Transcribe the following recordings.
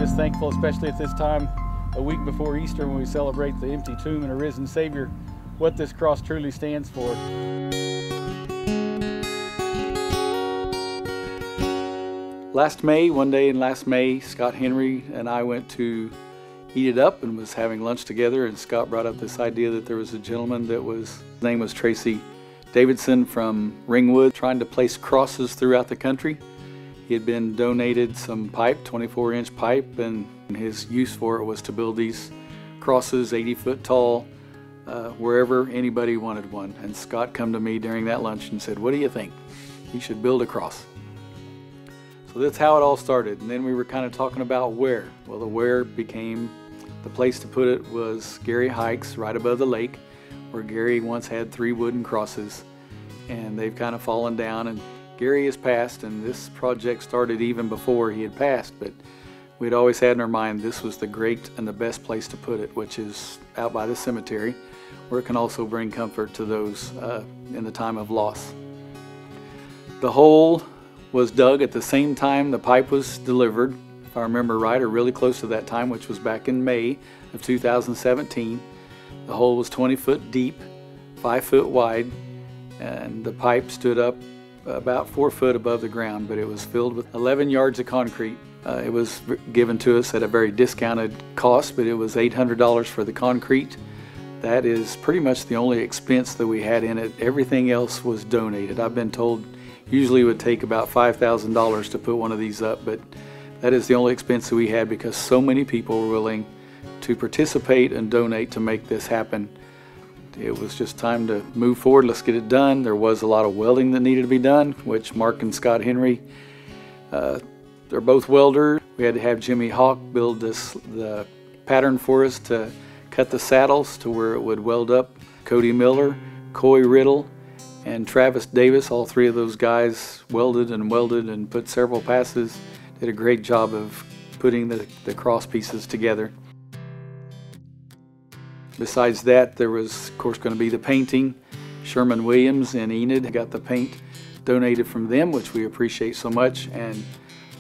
just thankful, especially at this time, a week before Easter, when we celebrate the empty tomb and a risen Savior, what this cross truly stands for. One day in last May, Scott Henry and I went to eat it up and was having lunch together, and Scott brought up this idea that there was a gentleman his name was Tracy Davidson from Ringwood, trying to place crosses throughout the country. He had been donated some pipe, 24-inch pipe, and his use for it was to build these crosses 80 foot tall wherever anybody wanted one. And Scott come to me during that lunch and said, "What do you think? You should build a cross." So that's how it all started. And then we were kind of talking about where. Well, the where became, the place to put it was Gary Hikes, right above the lake, where Gary once had 3 wooden crosses, and they've kind of fallen down, and Gary has passed, and this project started even before he had passed, but we'd always had in our mind this was the great and the best place to put it, which is out by the cemetery, where it can also bring comfort to those in the time of loss. The hole was dug at the same time the pipe was delivered, if I remember right, or really close to that time, which was back in May of 2017. The hole was 20 foot deep, 5 foot wide, and the pipe stood up about 4 foot above the ground, but it was filled with 11 yards of concrete. It was given to us at a very discounted cost, but it was $800 for the concrete. That is pretty much the only expense that we had in it. Everything else was donated. I've been told usually it would take about $5,000 to put one of these up, but that is the only expense that we had because so many people were willing to participate and donate to make this happen. It was just time to move forward. Let's get it done. There was a lot of welding that needed to be done, which Mark and Scott Henry, they're both welders. We had to have Jimmy Hawk build the pattern for us to cut the saddles to where it would weld up. Cody Miller, Coy Riddle, and Travis Davis, all 3 of those guys welded and put several passes. Did a great job of putting the cross pieces together. Besides that, there was, of course, going to be the painting. Sherman Williams and Enid got the paint donated from them, which we appreciate so much. And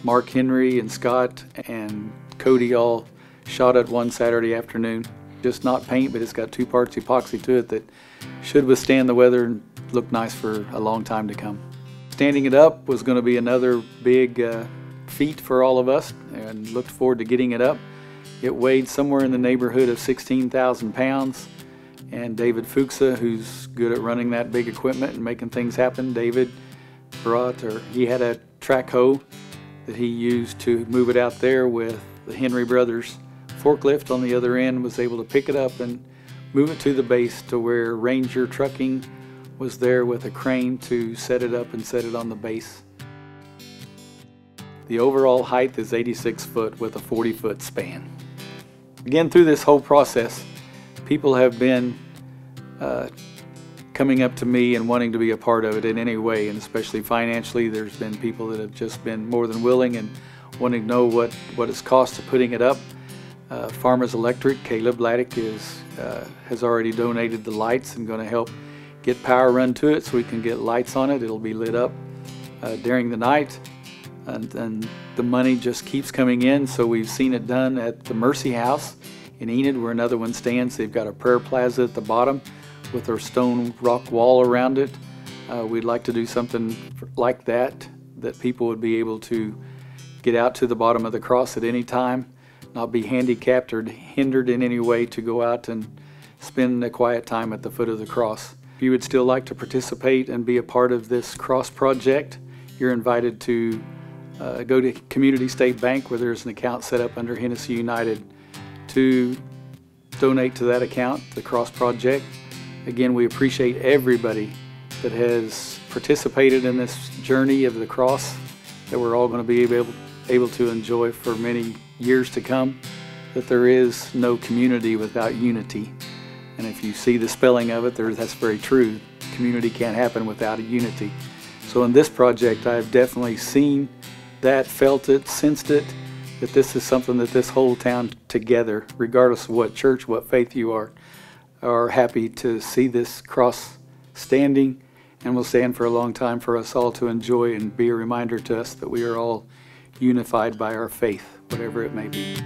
Mark Henry and Scott and Cody all shot it one Saturday afternoon. Just not paint, but it's got 2 parts epoxy to it that should withstand the weather and look nice for a long time to come. Standing it up was going to be another big feat for all of us, and looked forward to getting it up. It weighed somewhere in the neighborhood of 16,000 pounds, and David Fuchsa, who's good at running that big equipment and making things happen, David he had a track hoe that he used to move it out there with the Henry Brothers forklift on the other end, was able to pick it up and move it to the base to where Ranger Trucking was there with a crane to set it up and set it on the base. The overall height is 86 foot with a 40 foot span. Again, through this whole process, people have been coming up to me and wanting to be a part of it in any way, and especially financially. There's been people that have just been more than willing and wanting to know what it's cost to putting it up. Farmers Electric, Caleb Laddick has already donated the lights and going to help get power run to it so we can get lights on it. It'll be lit up during the night. And the money just keeps coming in, so we've seen it done at the Mercy House in Enid, where another one stands. They've got a prayer plaza at the bottom with their stone rock wall around it. We'd like to do something like that people would be able to get out to the bottom of the cross at any time, not be handicapped or hindered in any way to go out and spend a quiet time at the foot of the cross. If you would still like to participate and be a part of this cross project, you're invited to go to Community State Bank, where there's an account set up under Hennessey United, to donate to that account, the Cross Project. Again, we appreciate everybody that has participated in this journey of the cross that we're all going to be able to enjoy for many years to come, that there is no community without unity. And if you see the spelling of it, that's very true. Community can't happen without a unity. So in this project, I've definitely seen that, felt it, sensed it, that this is something that this whole town together, regardless of what church, what faith you are happy to see this cross standing, and will stand for a long time for us all to enjoy and be a reminder to us that we are all unified by our faith, whatever it may be.